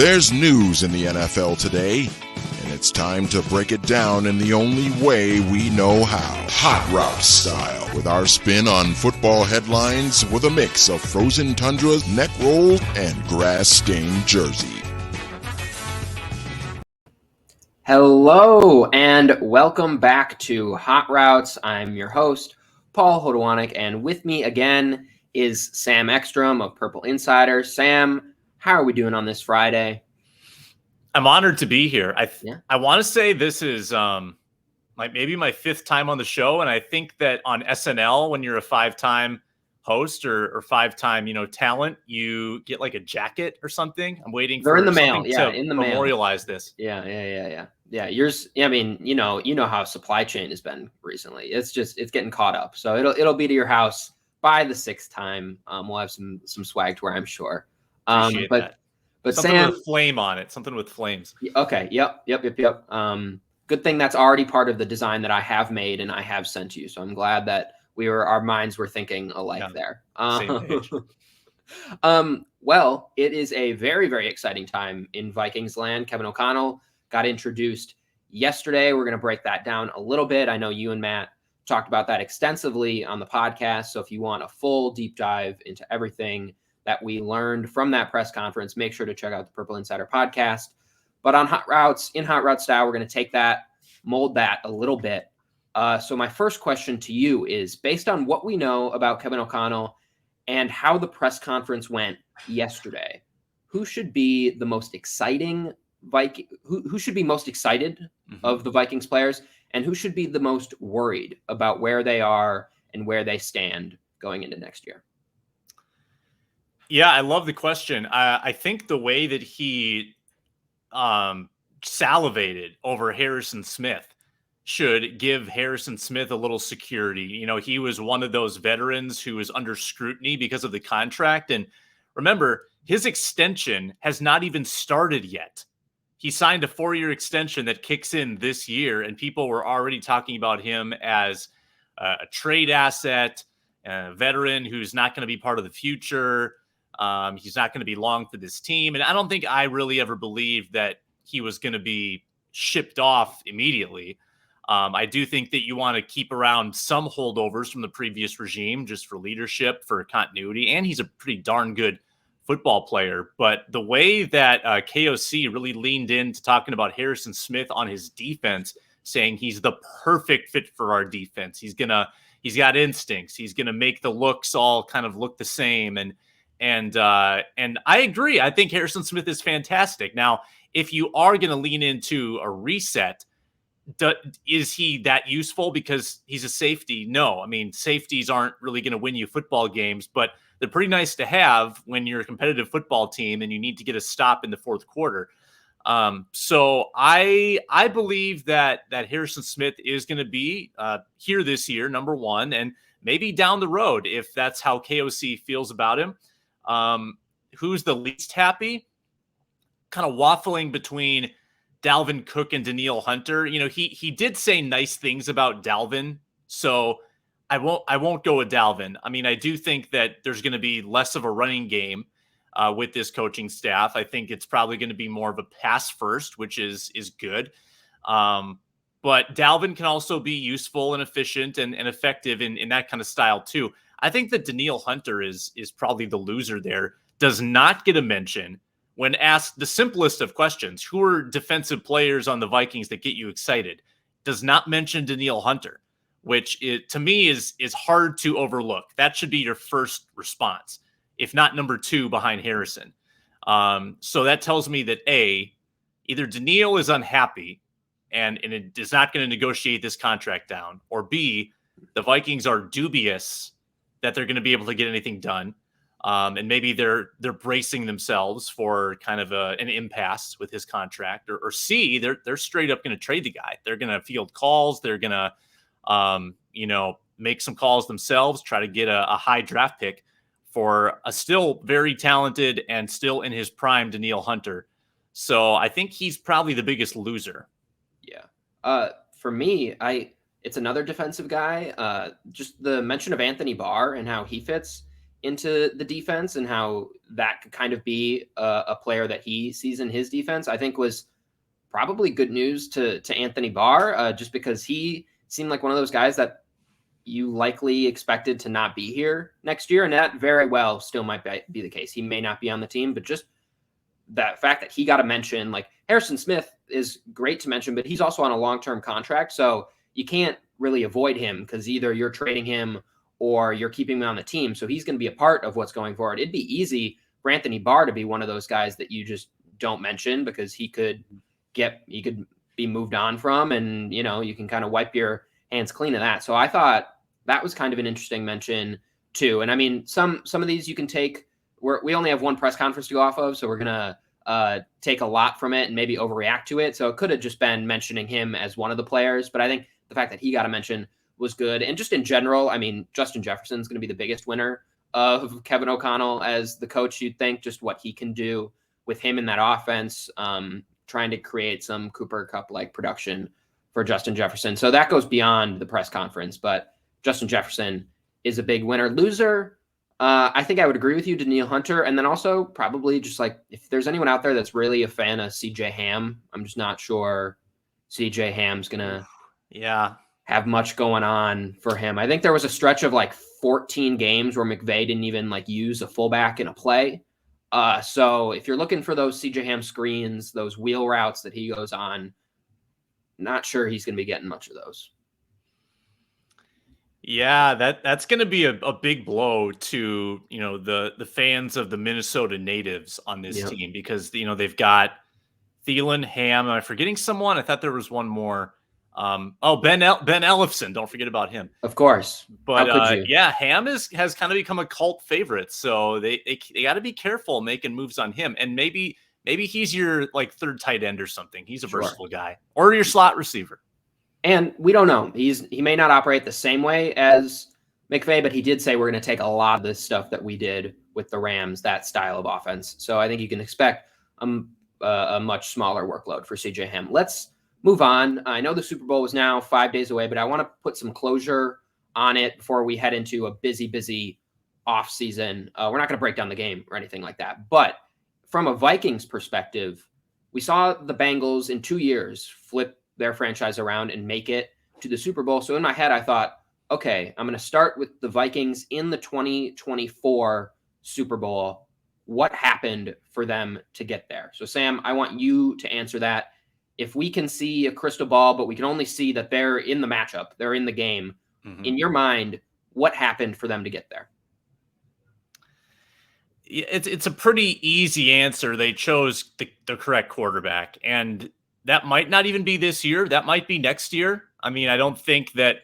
There's news in the NFL today, and it's time to break it down in the only way we know how. Hot Route style, with our spin on football headlines with a mix of frozen tundras, neck rolls, and grass-stained jersey. Hello, and welcome back to Hot Routes. I'm your host, Paul Hodowanic, and with me again is Sam Ekstrom of Purple Insider. Sam, how are we doing on this Friday? I'm honored to be here. I want to say this is like maybe my fifth time on the show, and I think that on SNL, when you're a five-time host or five-time talent, you get like a jacket or something. I'm waiting They're for in the mail. something Yeah, to in the memorialize this. Yeah. Yours. I mean, you know how supply chain has been recently. It's getting caught up. So it'll be to your house by the sixth time. We'll have some swag to wear, I'm sure. Appreciate that. But something Sam, with flame on it. Something with flames. Okay. Yep. Good thing that's already part of the design that I have made and I have sent you. So I'm glad that our minds were thinking alike there. Same page. Well, it is a very, very exciting time in Vikings land. Kevin O'Connell got introduced yesterday. We're going to break that down a little bit. I know you and Matt talked about that extensively on the podcast. So if you want a full deep dive into everything that we learned from that press conference, make sure to check out the Purple Insider podcast. But on Hot Routes, in Hot Route style, we're going to take that, mold that a little bit. So my first question to you is, based on what we know about Kevin O'Connell and how the press conference went yesterday, who should be the most exciting Viking? Who should be most excited of the Vikings players, and who should be the most worried about where they are and where they stand going into next year? Yeah, I love the question. I think the way that he salivated over Harrison Smith should give Harrison Smith a little security. You know, he was one of those veterans who was under scrutiny because of the contract. And remember, his extension has not even started yet. He signed a 4-year extension that kicks in this year, and people were already talking about him as a trade asset, a veteran who's not going to be part of the future. He's not going to be long for this team. And I don't think I really ever believed that he was going to be shipped off immediately. I do think that you want to keep around some holdovers from the previous regime just for leadership, for continuity. And he's a pretty darn good football player. But the way that KOC really leaned into talking about Harrison Smith on his defense, saying he's the perfect fit for our defense. He's got instincts. He's going to make the looks all kind of look the same. And I agree. I think Harrison Smith is fantastic. Now, if you are going to lean into a reset, is he that useful because he's a safety? No. I mean, safeties aren't really going to win you football games, but they're pretty nice to have when you're a competitive football team and you need to get a stop in the fourth quarter. So I believe that Harrison Smith is going to be here this year, number one, and maybe down the road if that's how KOC feels about him. Who's the least happy? Kind of waffling between Dalvin Cook and Danielle Hunter. You know, he did say nice things about Dalvin, so I won't go with Dalvin. I mean, I do think that there's going to be less of a running game with this coaching staff. I think it's probably going to be more of a pass first, which is good. But Dalvin can also be useful and efficient and effective in that kind of style too. I think that Danielle Hunter is probably the loser there. Does not get a mention when asked the simplest of questions. Who are defensive players on the Vikings that get you excited? Does not mention Danielle Hunter, which to me is hard to overlook. That should be your first response, if not number two behind Harrison. So that tells me that either Danielle is unhappy and it is not going to negotiate this contract down, or B, the Vikings are dubious that they're going to be able to get anything done. And maybe they're bracing themselves for kind of an impasse with his contract, or C, they're straight up going to trade the guy. They're going to field calls. They're going to, make some calls themselves, try to get a high draft pick for a still very talented and still in his prime Danielle Hunter. So I think he's probably the biggest loser. Yeah. For me, it's another defensive guy. Just the mention of Anthony Barr and how he fits into the defense and how that could kind of be a player that he sees in his defense, I think was probably good news to Anthony Barr, just because he seemed like one of those guys that you likely expected to not be here next year. And that very well still might be the case. He may not be on the team, but just that fact that he got a mention, like Harrison Smith is great to mention, but he's also on a long-term contract. So you can't really avoid him because either you're trading him or you're keeping him on the team. So he's going to be a part of what's going forward. It'd be easy for Anthony Barr to be one of those guys that you just don't mention because he could be moved on from, and, you can kind of wipe your hands clean of that. So I thought that was kind of an interesting mention too. And I mean, some of these you can take, we only have one press conference to go off of, so we're going to take a lot from it and maybe overreact to it. So it could have just been mentioning him as one of the players, but I think the fact that he got a mention was good. And just in general, I mean, Justin Jefferson's going to be the biggest winner of Kevin O'Connell as the coach. You'd think just what he can do with him in that offense, trying to create some Cooper Kupp-like production for Justin Jefferson. So that goes beyond the press conference, but Justin Jefferson is a big winner. Loser, I think I would agree with you, Danielle Hunter. And then also probably just like if there's anyone out there that's really a fan of CJ Ham, I'm just not sure CJ Ham's going to have much going on for him. I think there was a stretch of like 14 games where McVay didn't even like use a fullback in a play. So if you're looking for those CJ Ham screens, those wheel routes that he goes on, not sure he's going to be getting much of those. Yeah, that's going to be a big blow to, the fans of the Minnesota natives on this team because, they've got Thielen, Ham. Am I forgetting someone? I thought there was one more. Ben Ellefson. Don't forget about him. Of course. But Ham has kind of become a cult favorite. So they got to be careful making moves on him. And maybe he's your like third tight end or something. He's a versatile guy, or your slot receiver. And we don't know. He may not operate the same way as McVay, but he did say we're going to take a lot of this stuff that we did with the Rams, that style of offense. So I think you can expect a much smaller workload for CJ Ham. Let's move on. I know the Super Bowl is now 5 days away, but I want to put some closure on it before we head into a busy off season. We're not going to break down the game or anything like that. But from a Vikings perspective, we saw the Bengals in 2 years flip their franchise around and make it to the Super Bowl. So in my head, I thought, okay, I'm going to start with the Vikings in the 2024 Super Bowl. What happened for them to get there? So Sam, I want you to answer that. If we can see a crystal ball, but we can only see that they're in the matchup, they're in the game, in your mind, what happened for them to get there? It's a pretty easy answer. They chose the correct quarterback, and that might not even be this year. That might be next year. I mean, I don't think that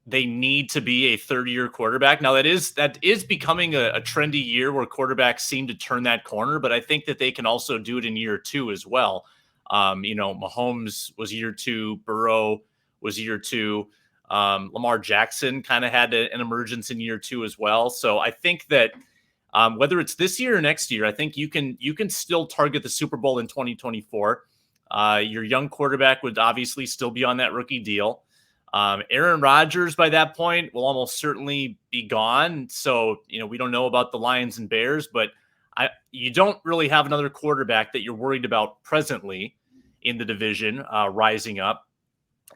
they need to be a third-year quarterback. Now, that is becoming a trendy year where quarterbacks seem to turn that corner, but I think that they can also do it in year 2 as well. Mahomes was year 2, Burrow was year 2, Lamar Jackson kind of had an emergence in year 2 as well. So I think that whether it's this year or next year, I think you can still target the Super Bowl in 2024. Your young quarterback would obviously still be on that rookie deal. Aaron Rodgers by that point will almost certainly be gone. So, we don't know about the Lions and Bears, but you don't really have another quarterback that you're worried about presently in the division rising up.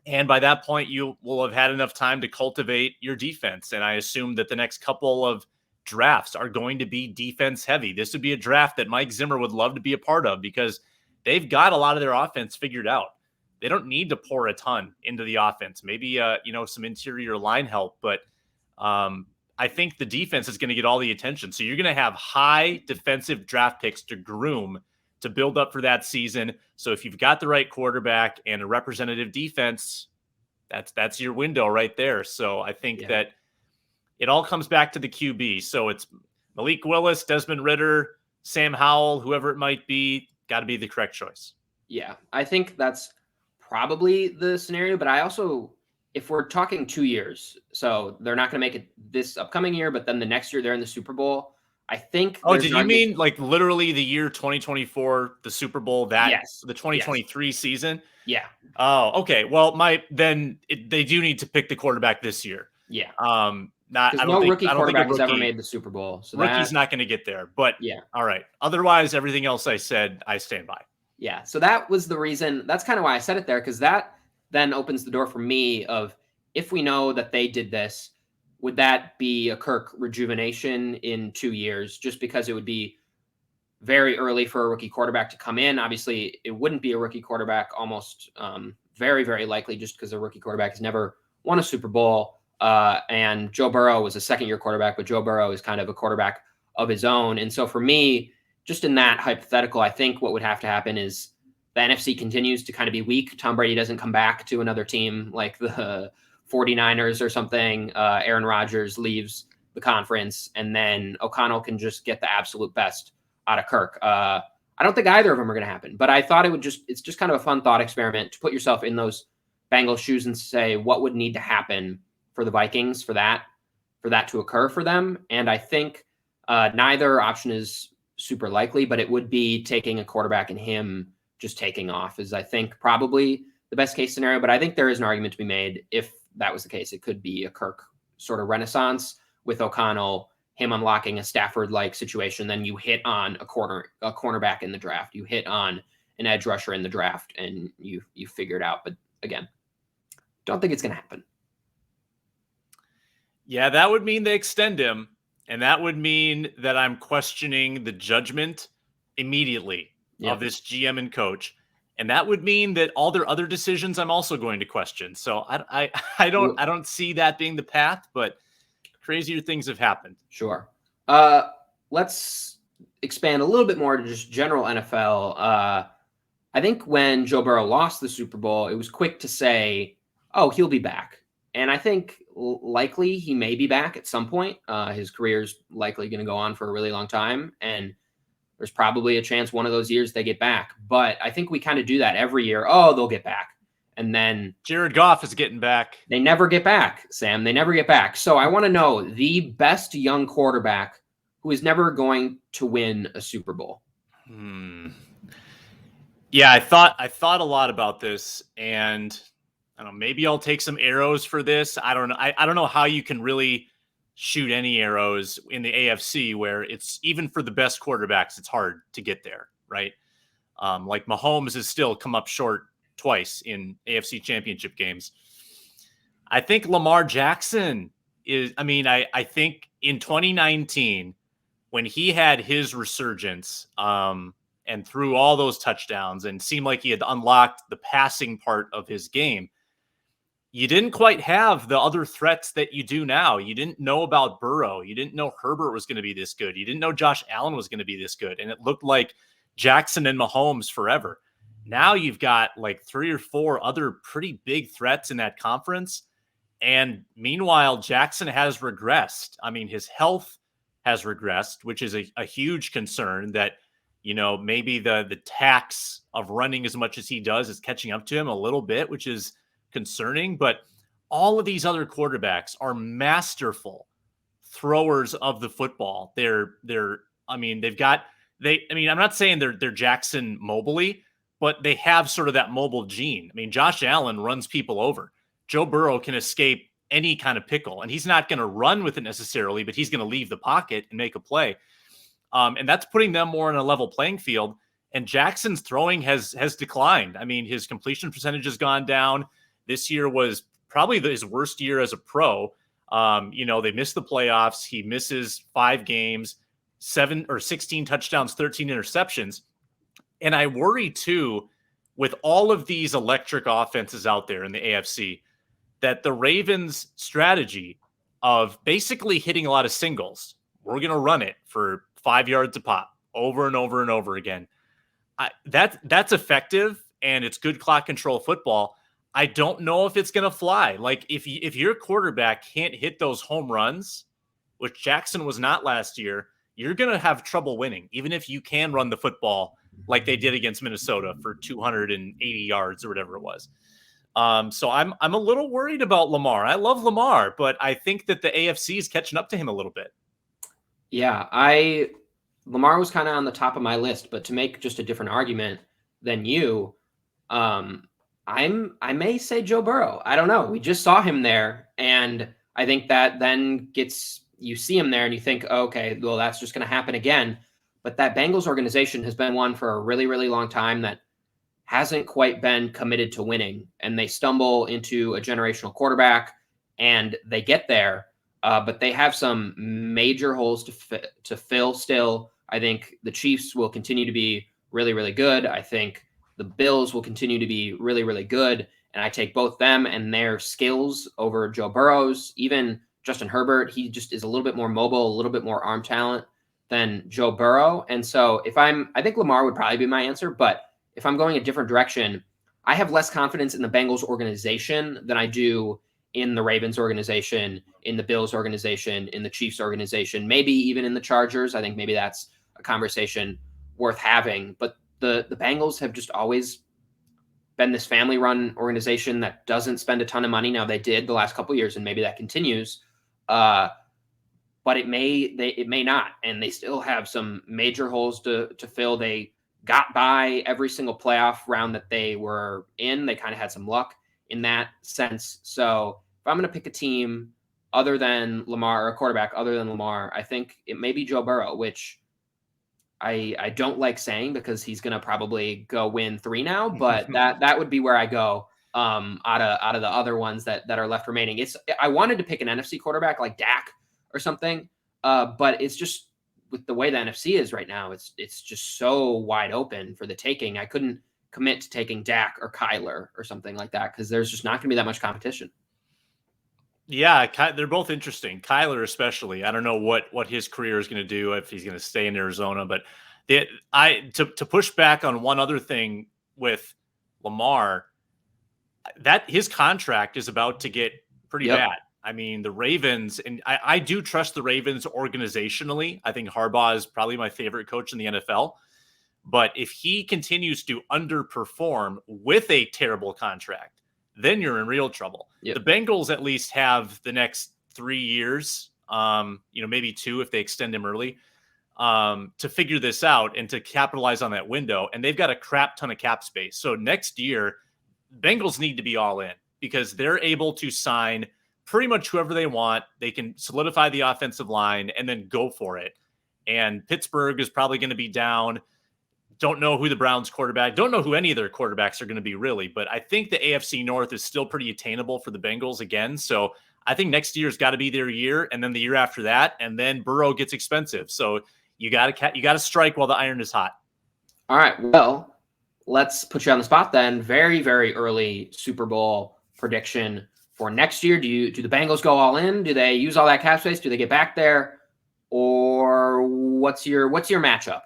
And by that point, you will have had enough time to cultivate your defense. And I assume that the next couple of drafts are going to be defense heavy. This would be a draft that Mike Zimmer would love to be a part of because they've got a lot of their offense figured out. They don't need to pour a ton into the offense. Maybe, some interior line help, but I think the defense is going to get all the attention. So you're going to have high defensive draft picks to groom to build up for that season. So if you've got the right quarterback and a representative defense, that's your window right there. So I think that it all comes back to the QB. So it's Malik Willis, Desmond Ridder, Sam Howell, whoever it might be, got to be the correct choice. Yeah, I think that's probably the scenario. But I also, if we're talking 2 years, so they're not going to make it this upcoming year, but then the next year they're in the Super Bowl. I think. Oh, did you mean like literally the year 2024, the Super Bowl, the 2023 season? Yeah. Oh, okay. Well, they do need to pick the quarterback this year. Yeah. Not, Because I don't no think, rookie I don't think a quarterback has ever rookie, made the Super Bowl. So rookie's not going to get there. But yeah. all right. Otherwise, everything else I said, I stand by. Yeah. So that was the reason. That's kind of why I said it there, because that then opens the door for me of, if we know that they did this, would that be a Kirk rejuvenation in 2 years? Just because it would be very early for a rookie quarterback to come in. Obviously, it wouldn't be a rookie quarterback, almost very, very likely, just because a rookie quarterback has never won a Super Bowl. And Joe Burrow was a second-year quarterback, but Joe Burrow is kind of a quarterback of his own. And so for me, just in that hypothetical, I think what would have to happen is the NFC continues to kind of be weak. Tom Brady doesn't come back to another team like the 49ers or something. Aaron Rodgers leaves the conference, and then O'Connell can just get the absolute best out of Kirk. I don't think either of them are going to happen, but I thought it's just kind of a fun thought experiment to put yourself in those Bengals shoes and say, what would need to happen for the Vikings for that to occur for them? And I think neither option is super likely, but it would be taking a quarterback and him just taking off is, I think, probably the best case scenario. But I think there is an argument to be made if that was the case. It could be a Kirk sort of renaissance with O'Connell, him unlocking a Stafford-like situation. Then you hit on a cornerback in the draft. You hit on an edge rusher in the draft, and you figure it out. But again, don't think it's going to happen. Yeah, that would mean they extend him, and that would mean that I'm questioning the judgment immediately of this GM and coach, and that would mean that all their other decisions I'm also going to question. So I don't see that being the path, but crazier things have happened. Sure. Let's expand a little bit more to just general NFL. I think when Joe Burrow lost the Super Bowl, it was quick to say, oh, he'll be back. And I think likely he may be back at some point. His career's likely going to go on for a really long time. And there's probably a chance one of those years they get back. But I think we kind of do that every year. Oh, they'll get back. And then Jared Goff is getting back. They never get back, Sam. They never get back. So I want to know the best young quarterback who is never going to win a Super Bowl. Yeah, I thought a lot about this, and I don't know, maybe I'll take some arrows for this. I don't know. I don't know how you can really shoot any arrows in the AFC, where it's, even for the best quarterbacks, it's hard to get there, right? Like Mahomes has still come up short twice in AFC championship games. I think Lamar Jackson is, I think in 2019, when he had his resurgence, and threw all those touchdowns and seemed like he had unlocked the passing part of his game, you didn't quite have the other threats that you do now. You didn't know about Burrow. You didn't know Herbert was going to be this good. You didn't know Josh Allen was going to be this good. And it looked like Jackson and Mahomes forever. Now you've got like 3 or 4 other pretty big threats in that conference. And meanwhile, Jackson has regressed. His health has regressed, which is a huge concern that, maybe the tax of running as much as he does is catching up to him a little bit, which is concerning. But all of these other quarterbacks are masterful throwers of the football. I'm not saying they're Jackson mobily, but they have sort of that mobile gene. Josh Allen runs people over. Joe Burrow can escape any kind of pickle, and he's not going to run with it necessarily, but he's going to leave the pocket and make a play. And that's putting them more on a level playing field. And Jackson's throwing has declined. His completion percentage has gone down. This year was probably his worst year as a pro. They missed the playoffs. He misses 5 games, 16 touchdowns, 13 interceptions. And I worry too, with all of these electric offenses out there in the AFC, that the Ravens' strategy of basically hitting a lot of singles, we're going to run it for 5 yards a pop over and over and over again. That's effective, and it's good clock control football. I don't know if it's going to fly. Like if your quarterback can't hit those home runs, which Jackson was not last year, you're going to have trouble winning, even if you can run the football like they did against Minnesota for 280 yards or whatever it was. So I'm a little worried about Lamar. I love Lamar, but I think that the AFC is catching up to him a little bit. Yeah, Lamar was kind of on the top of my list, but to make just a different argument than you, I may say Joe Burrow. I don't know. We just saw him there, and I think that then you see him there and you think, okay, well, that's just going to happen again. But that Bengals organization has been one for a really, really long time that hasn't quite been committed to winning. And they stumble into a generational quarterback and they get there. But they have some major holes to fill still. I think the Chiefs will continue to be really, really good. I think the Bills will continue to be really, really good. And I take both them and their skills over Joe Burrow's. Even Justin Herbert, he just is a little bit more mobile, a little bit more arm talent than Joe Burrow. And so I think Lamar would probably be my answer. But if I'm going a different direction, I have less confidence in the Bengals organization than I do in the Ravens organization, in the Bills organization, in the Chiefs organization, maybe even in the Chargers. I think maybe that's a conversation worth having. But the Bengals have just always been this family-run organization that doesn't spend a ton of money. Now they did the last couple of years, and maybe that continues. But it may not, and they still have some major holes to fill. They got by every single playoff round that they were in. They kind of had some luck in that sense. So if I'm going to pick a team other than Lamar, or a quarterback other than Lamar, I think it may be Joe Burrow, which I don't like saying because he's going to probably go win 3 now, but that would be where I go out of the other ones that are left remaining. I wanted to pick an NFC quarterback like Dak or something, but it's just with the way the NFC is right now, it's just so wide open for the taking. I couldn't commit to taking Dak or Kyler or something like that because there's just not going to be that much competition. Yeah, they're both interesting. Kyler especially. I don't know what his career is going to do, if he's going to stay in Arizona. But to push back on one other thing with Lamar, that his contract is about to get pretty bad. I mean, the Ravens, and I do trust the Ravens organizationally. I think Harbaugh is probably my favorite coach in the NFL. But if he continues to underperform with a terrible contract, then you're in real trouble. The Bengals at least have the next 3 years, maybe 2 if they extend him early, to figure this out and to capitalize on that window. And they've got a crap ton of cap space. So next year, Bengals need to be all in because they're able to sign pretty much whoever they want. They can solidify the offensive line and then go for it. And Pittsburgh is probably going to be down. Don't know who the Browns quarterback, don't know who any of their quarterbacks are going to be really, but I think the AFC North is still pretty attainable for the Bengals again. So I think next year's got to be their year, and then the year after that, and then Burrow gets expensive. So you got to strike while the iron is hot. All right. Well, let's put you on the spot then. Very, very early Super Bowl prediction for next year. Do the Bengals go all in? Do they use all that cap space? Do they get back there? Or what's your matchup?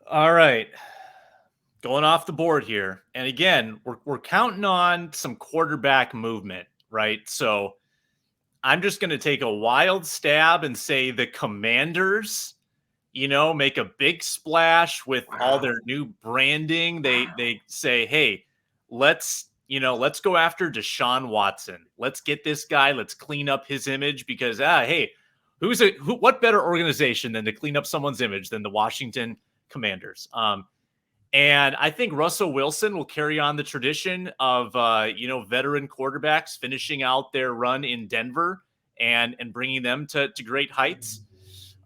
All right. Going off the board here. And again, we're counting on some quarterback movement, right? So I'm just going to take a wild stab and say the Commanders, make a big splash with all their new branding. They say, hey, let's go after Deshaun Watson. Let's get this guy. Let's clean up his image because, hey, what better organization than to clean up someone's image than the Washington Commanders? And I think Russell Wilson will carry on the tradition of, veteran quarterbacks finishing out their run in Denver and bringing them to great heights.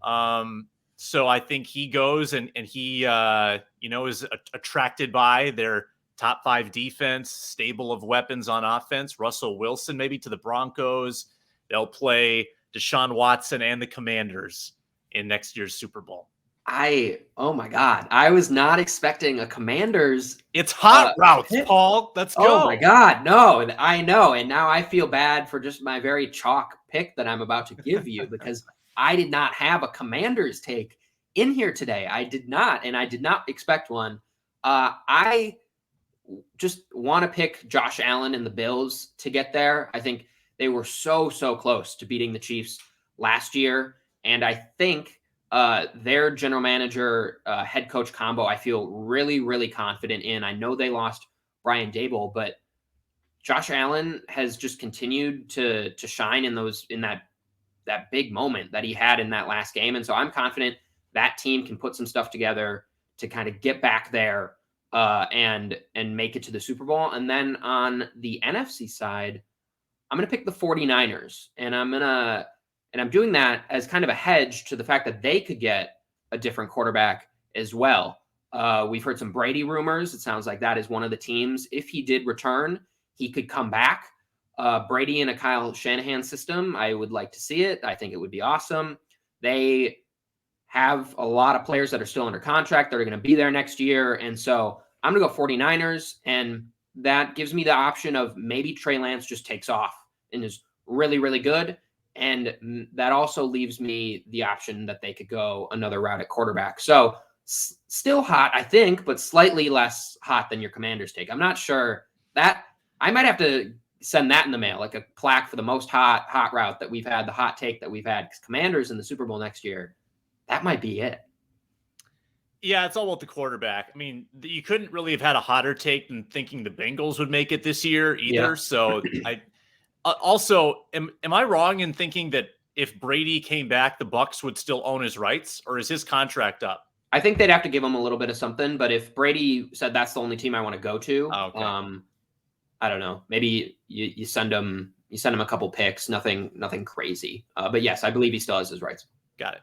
So I think he goes and he, is attracted by their top 5 defense, stable of weapons on offense. Russell Wilson, maybe to the Broncos. They'll play Deshaun Watson and the Commanders in next year's Super Bowl. Oh my God. I was not expecting a Commanders. It's hot routes, Paul. Let's go. Oh my God. No, I know. And now I feel bad for just my very chalk pick that I'm about to give you because I did not have a Commanders take in here today. I did not. And I did not expect one. I just want to pick Josh Allen and the Bills to get there. I think they were so close to beating the Chiefs last year. And I think their general manager, head coach combo, I feel really, really confident in. I know they lost Brian Daboll, but Josh Allen has just continued to shine in that big moment that he had in that last game. And so I'm confident that team can put some stuff together to kind of get back there and make it to the Super Bowl. And then on the NFC side, I'm going to pick the 49ers, and I'm doing that as kind of a hedge to the fact that they could get a different quarterback as well. We've heard some Brady rumors. It sounds like that is one of the teams. If he did return, he could come back. Brady in a Kyle Shanahan system, I would like to see it. I think it would be awesome. They have a lot of players that are still under contract that are going to be there next year. And so I'm going to go 49ers. And that gives me the option of maybe Trey Lance just takes off and is really, really good. And that also leaves me the option that they could go another route at quarterback. So still hot, I think, but slightly less hot than your Commanders take. I'm not sure that I might have to send that in the mail, like a plaque for the most hot route that we've had, the hot take that we've had. Because Commanders in the Super Bowl next year, that might be it. Yeah, it's all about the quarterback. I mean, you couldn't really have had a hotter take than thinking the Bengals would make it this year either. Yeah. So I also, am I wrong in thinking that if Brady came back, the Bucs would still own his rights, or is his contract up? I think they'd have to give him a little bit of something, but if Brady said that's the only team I want to go to, I don't know. Maybe you send him a couple picks, nothing crazy. But yes, I believe he still has his rights. Got it.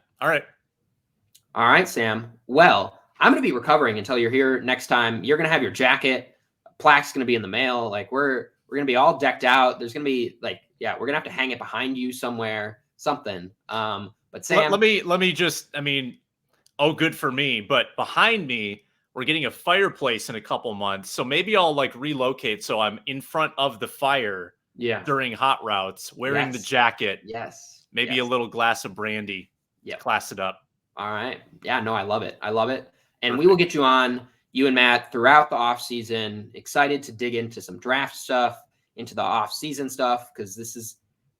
All right, Sam. Well, I'm going to be recovering until you're here next time. You're going to have your jacket. Plaque's going to be in the mail. Like we're going to be all decked out. There's going to be we're going to have to hang it behind you somewhere, something. But Sam, let me just, good for me. But behind me, we're getting a fireplace in a couple months. So maybe I'll relocate. So I'm in front of the fire during hot routes, wearing the jacket. Yes. Maybe a little glass of brandy. Yeah. Class it up. All right. Yeah, no, I love it. And Perfect. We will get you on, you and Matt, throughout the off season. Excited to dig into some draft stuff, into the off season stuff, because it's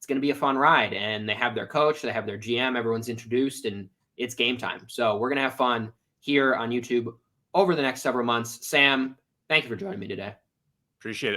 going to be a fun ride. And they have their coach, they have their GM, everyone's introduced, and it's game time. So we're going to have fun here on YouTube over the next several months. Sam, thank you for joining me today. Appreciate it.